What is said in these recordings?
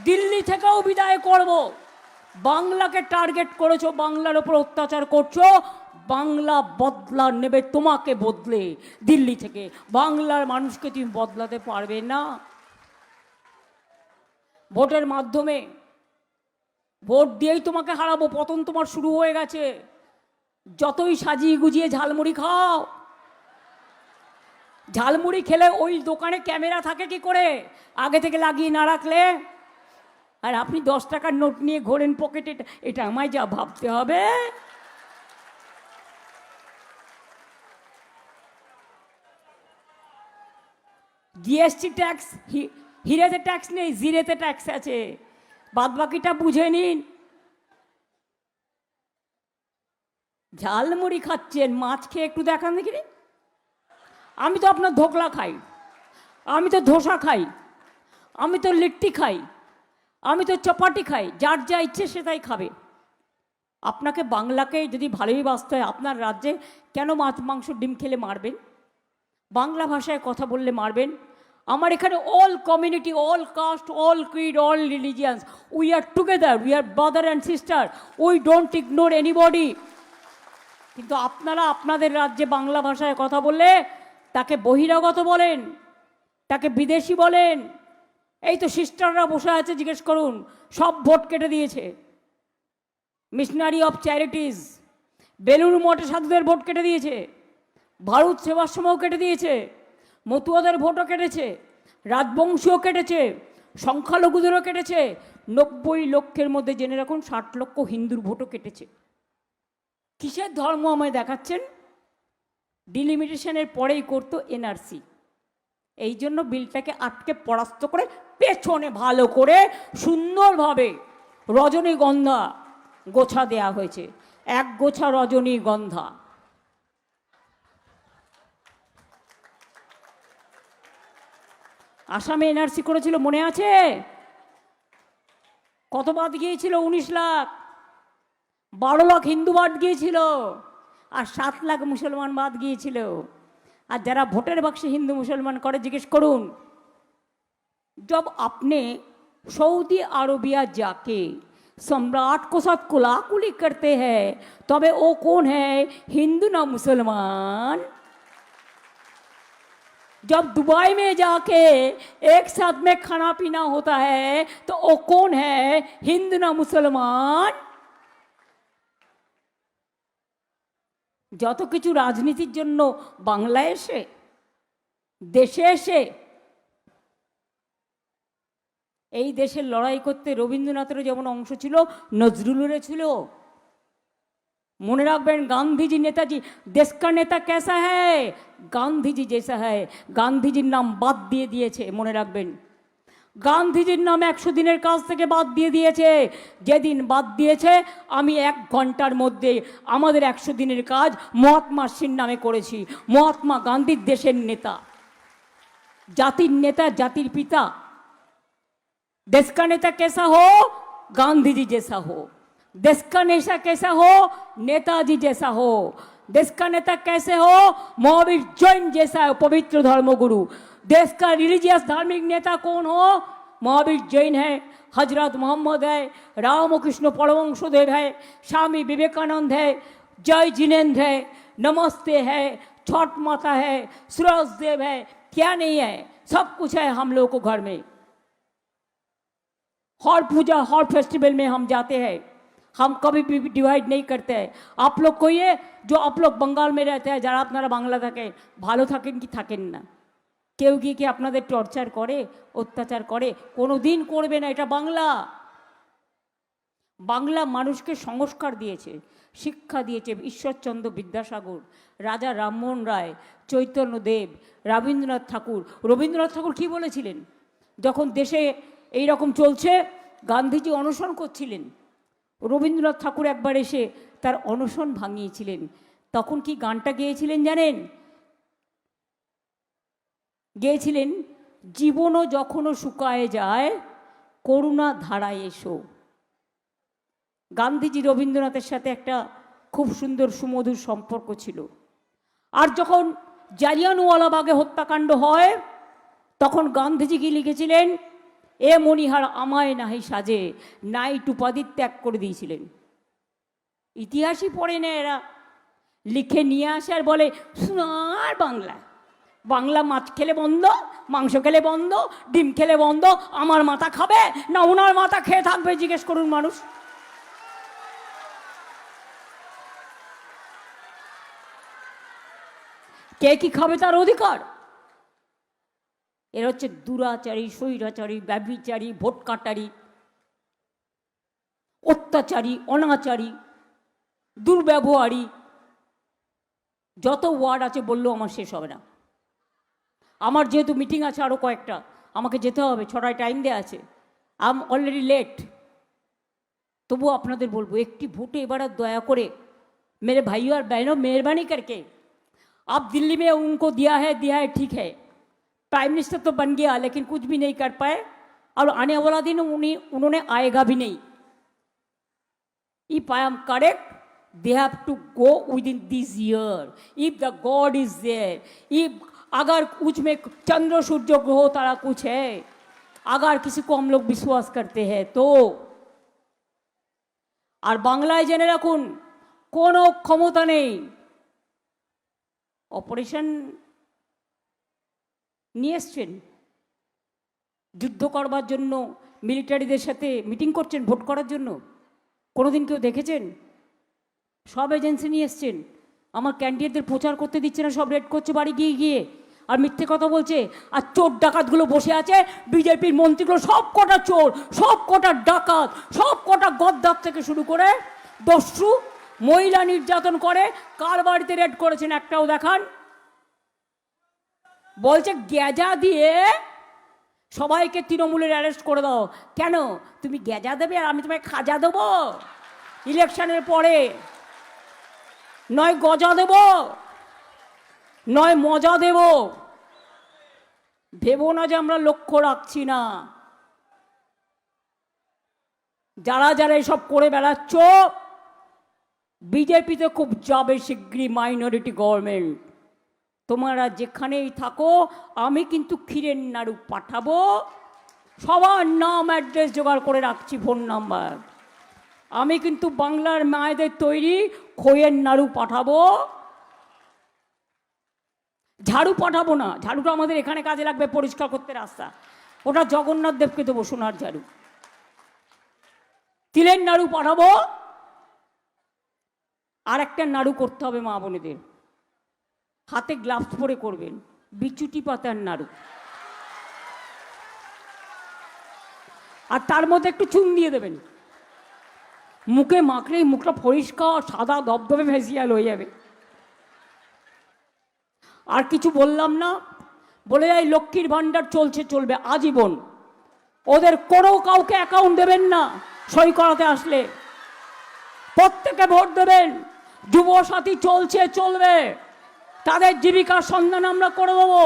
দিল্লি থেকেও বিদায় করব। বাংলাকে টার্গেট করেছো, বাংলার ওপর অত্যাচার করছো, বাংলা বদলা নেবে তোমাকে বদলে। দিল্লি থেকে বাংলার মানুষকে তুমি বদলাতে পারবে না। ভোটের মাধ্যমে, ভোট দিয়েই তোমাকে হারাবো। পতন তোমার শুরু হয়ে গেছে। যতই সাজিয়ে গুজিয়ে ঝালমুড়ি খাও, ঝালমুড়ি খেলে ওই দোকানে ক্যামেরা থাকে কি করে আগে থেকে লাগিয়ে না রাখলে? আর আপনি 10 টাকার নোট নিয়ে ঘোরেন পকেটে, এটা আমায় যা ভাবতে হবে। জিএসটি ট্যাক্স, হিরেতে ট্যাক্স নেই, জিরেতে ট্যাক্স আছে, বাদ বাকিটা বুঝে নিন। ঝালমুড়ি খাচ্ছেন, মাছ খেয়ে একটু দেখান দেখি। আমি তো আপনার ধোকলা খাই, আমি তো ধোসা খাই, আমি তো লিট্টি খাই, আমি তো চপাটি খাই। যার যা ইচ্ছে সে তাই খাবে। আপনাকে বাংলাকে যদি ভালোই বাঁচতে হয়, আপনার রাজ্যে কেন মাছ মাংস ডিম খেলে মারবেন? বাংলা ভাষায় কথা বললে মারবেন? আমার এখানে all community, all caste, all creed, all religions, we are together, we are brother and sister, we don't ignore anybody. কিন্তু আপনারা আপনাদের রাজ্যে বাংলা ভাষায় কথা বললে তাকে বহিরাগত বলেন, তাকে বিদেশি বলেন। এই তো সিস্টাররা বসে আছে, জিজ্ঞেস করুন, সব ভোট কেটে দিয়েছে। মিশনারি অফ চ্যারিটিজ, বেলুড় মঠে সাধুদের ভোট কেটে দিয়েছে, ভারত সেবাশ্রমও কেটে দিয়েছে, মতুয়াদের ভোটও কেটেছে, রাজবংশীও কেটেছে, সংখ্যালঘুদেরও কেটেছে। 90 লক্ষের মধ্যে জেনে রাখুন 60 লক্ষ হিন্দুর ভোটও কেটেছে। কিসের ধর্ম আমায় দেখাচ্ছেন? ডিলিমিটেশনের পরেই করতো এনআরসি। এই জন্য বিলটাকে আটকে পরাস্ত করে পেছনে ভালো করে সুন্দরভাবে রজনীগন্ধা গোছা দেয়া হয়েছে, 1 গোছা রজনীগন্ধা। আসামে এনআরসি করেছিল, মনে আছে? কত বাদ গিয়েছিল? 19 লাখ। 12 লাখ হিন্দু বাদ গিয়েছিল, আর 7 লাখ মুসলমান বাদ গিয়েছিল। আর যারা ভোটের বাক্সে হিন্দু মুসলমান করে, জিজ্ঞেস করুন, जब आपने सऊदी अरबिया जाके सम्राट को साथ कुलाकुली करते हैं, तबे वो कौन है? हिंदू ना मुसलमान। जब दुबई में जाके एक साथ में खाना पीना होता है, तो वो कौन है? हिंदू ना मुसलमान। যত কিছু রাজনীতির জন্য বাংলায় এসে, দেশে এসে, এই দেশের লড়াই করতে রবীন্দ্রনাথেরও যেমন অংশ ছিল, নজরুলেরও ছিল। মনে রাখবেন, গান্ধীজি নেতাজি, দেশ কা নেতা कैसा है? গান্ধীজি जैसा है। গান্ধীজির নাম বাদ দিয়ে দিয়েছে, মনে রাখবেন। গান্ধীজির নাম 100 দিনের কাজ থেকে বাদ দিয়ে দিয়েছে। যেদিন বাদ দিয়েছে, আমি 1 ঘন্টার মধ্যে আমাদের 100 দিনের কাজ মহাত্মা সিং নামে করেছি। মহাত্মা গান্ধীর দেশের নেতা, জাতির নেতা, জাতির পিতা। देश का नेता कैसा हो? गांधी जी जैसा हो। देश का नेता कैसा हो? नेताजी जैसा हो। देश का नेता कैसे हो? महावीर जैन जैसा है, पवित्र धर्मगुरु। देश का रिलीजियस धार्मिक नेता कौन हो? महावीर जैन है, हजरत मोहम्मद है, रामकृष्ण परमहंसदेव है, स्वामी विवेकानंद है, जय जिनेन्द्र है, नमस्ते है, छठ माता है, सूरज देव है। क्या नहीं है? सब कुछ है हम लोगों को घर में। हर पूजा, हर फेस्टिवल में हम जाते हैं, हम कभी भी डिवाइड नहीं करते हैं। आप लोग को ये, जो आप लोग बंगाल में रहते हैं, যারা আপনারা বাংলা থাকে, ভালো থাকেন কি থাকেন না, কেউ গিয়ে কি আপনাদের টর্চার করে, অত্যাচার করে? কোনো দিন করবে না। এটা বাংলা। বাংলা মানুষকে সংস্কার দিয়েছে, শিক্ষা দিয়েছে ঈশ্বরচন্দ্র বিদ্যাসাগর, রাজা রামমোহন রায়, চৈতন্যদেব, রবীন্দ্রনাথ ঠাকুর। রবীন্দ্রনাথ ঠাকুর কি বলেছিলেন যখন দেশে এই রকম চলছে? গান্ধীজি অনশন করছিলেন, রবীন্দ্রনাথ ঠাকুর একবার এসে তার অনশন ভাঙিয়েছিলেন। তখন কি গানটা গেয়েছিলেন জানেন? গেয়েছিলেন, জীবনও যখনও শুকায় যায়, করুণা ধারায় এসো। গান্ধীজি রবীন্দ্রনাথের সাথে একটা খুব সুন্দর সুমধুর সম্পর্ক ছিল। আর যখন জালিয়ানওয়ালাবাগে হত্যাকাণ্ড হয়, তখন গান্ধীজি কি লিখেছিলেন? এ মণিহার আমায় নাহি সাজে, নাইট উপাধি ত্যাগ করে দিয়েছিলেন। ইতিহাসই পড়ে না এরা, লিখে নিয়ে আসে আর বলে সোনার বাংলা। বাংলা মাছ খেলে বন্ধ, মাংস খেলে বন্ধ, ডিম খেলে বন্ধ। আমার মাথা খাবে না ওনার মাথা খেয়ে থাকবে জিজ্ঞেস করুন মানুষ। কে কি খাবে তার অধিকার। এরা হচ্ছে দুরাচারী, স্বৈরাচারী, ব্যভিচারী, ভোট কাটারি, অত্যাচারী, অনাচারী, দুর্ব্যবহারী, যত ওয়ার্ড আছে বললেও আমার শেষ হবে না। আমার যেহেতু মিটিং আছে আরও কয়েকটা, আমাকে যেতে হবে, 6টায় টাইম দেওয়া আছে। I am already late. তবুও আপনাদের বলবো একটি ভোটে এবার দয়া করে मेरे भाइयों और बहनों, मेहरबानी करके आप दिल्ली में उनको दिया है ठीक है, प्राइम मिनिस्टर तो बन गया लेकिन कुछ भी नहीं कर पाए और आने वाला दिन उन्होंने आएगा भी नहीं। If I am correct, they have to go within this year. If the God is there, if अगर कुछ में चंद्र सूर्य ग्रह तारा कुछ है, अगर किसी को हम लोग विश्वास करते हैं तो। और बांग्लाয় জেনে রাখুন কোনো ক্ষমতা নেই। অপারেশন নিয়ে এসছেন, যুদ্ধ করবার জন্য মিলিটারিদের সাথে মিটিং করছেন ভোট করার জন্য, কোনোদিন কেউ দেখেছেন? সব এজেন্সি নিয়ে এসছেন, আমার ক্যান্ডিডেটদের প্রচার করতে দিচ্ছে না, সব রেড করছে বাড়ি গিয়ে গিয়ে, আর মিথ্যে কথা বলছে। আর চোর ডাকাতগুলো বসে আছে, বিজেপির মন্ত্রীগুলো সব কটা চোর, সব কটা ডাকাত, সব কটা গদ্দার থেকে শুরু করে দস্যু, মহিলা নির্যাতন করে। কার বাড়িতে রেড করেছেন একটাও দেখান। বলছে গ্যাজা দিয়ে সবাইকে তৃণমূলের অ্যারেস্ট করে দাও। কেন? তুমি গ্যাজা দেবে আর আমি তোমায় খাজা দেবো ইলেকশনের পরে, নয় গজা দেব, নয় মজা দেব। ভেবো না যে আমরা লক্ষ্য রাখছি না। যারা যারা এসব করে বেড়াচ্ছ, বিজেপিতে খুব যাবে শিগগিরই মাইনরিটি গভর্নমেন্ট। তোমরা যেখানেই থাকো আমি কিন্তু ক্ষীরের নাড়ু পাঠাবো, সবার নাম অ্যাড্রেস জোগাড় করে রাখছি, ফোন নাম্বার। আমি কিন্তু বাংলার মায়েদের তৈরি খইয়ের নাড়ু পাঠাবো, ঝাড়ু পাঠাবো না। ঝাড়ুটা আমাদের এখানে কাজে লাগবে পরিষ্কার করতে রাস্তা, ওটা জগন্নাথ দেবকে দেবো সোনার ঝাড়ু। তিলের নাড়ু পাঠাবো, আর একটা নাড়ু করতে হবে মা বোনেদের, হাতে গ্লাভস পরে করবেন, বিচুটি পাতার নাড়ু। আর তার মধ্যে একটু চুন দিয়ে দেবেন, মুখে মাখলেই মুখটা পরিষ্কার সাদা দবদবে ফেসিয়াল হয়ে যাবে। আর কিছু বললাম না, বলে যাই লক্ষ্মীর ভাণ্ডার চলছে, চলবে আজীবন। ওদের কোনো কাউকে অ্যাকাউন্ট দেবেন না সই করাতে আসলে, প্রত্যেকে ভোট দেবেন। যুব সাথী চলছে, চলবে, তাদের জীবিকার সন্ধান আমরা করে দেবো।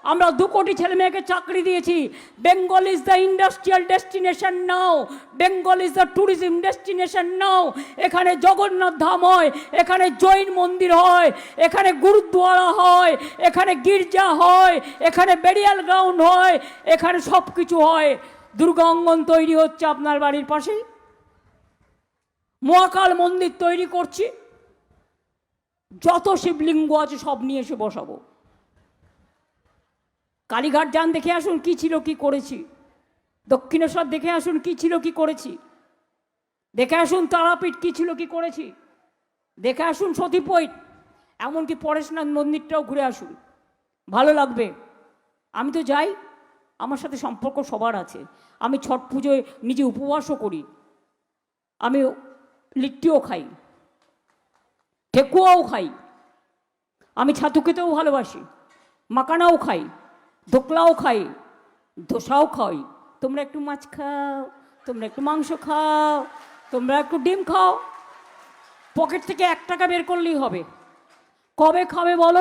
আমরা 2 কোটি ছেলে মেয়েকে চাকরি দিয়েছি। Bengal is the industrial destination now, Bengal is the tourism destination now. এখানে জগন্নাথ ধাম হয়, এখানে জৈন মন্দির হয়, এখানে গুরুদ্বারা হয়, এখানে গির্জা হয়, এখানে বেরিয়াল গ্রাউন্ড হয়, এখানে সব কিছু হয়। দুর্গা অঙ্গন তৈরি হচ্ছে আপনার বাড়ির পাশেই, মহাকাল মন্দির তৈরি করছি, যত শিবলিঙ্গ আছে সব নিয়ে এসে বসাবো। কালীঘাট যান, দেখে আসুন কি ছিল কি করেছি। দক্ষিণেশ্বর দেখে আসুন কি ছিল কি করেছি। দেখে আসুন তারাপীঠ কি ছিল কি করেছি। দেখে আসুন সতীপীঠ, এমনকি পরেশনাথ মন্দিরটাও ঘুরে আসুন, ভালো লাগবে। আমি তো যাই, আমার সাথে সম্পর্ক সবার আছে। আমি ছট পুজোয় নিজে উপবাসও করি, আমি লিট্টিও খাই, ঠেকুয়াও খাই, আমি ছাতু খেতেও ভালোবাসি, মাকানাও খাই, ধোকলাও খাই, ধোসাও খাই। তোমরা একটু মাছ খাও, তোমরা একটু মাংস খাও, তোমরা একটু ডিম খাও। পকেট থেকে 1 টাকা বের করলেই হবে। কবে খাবে বলো?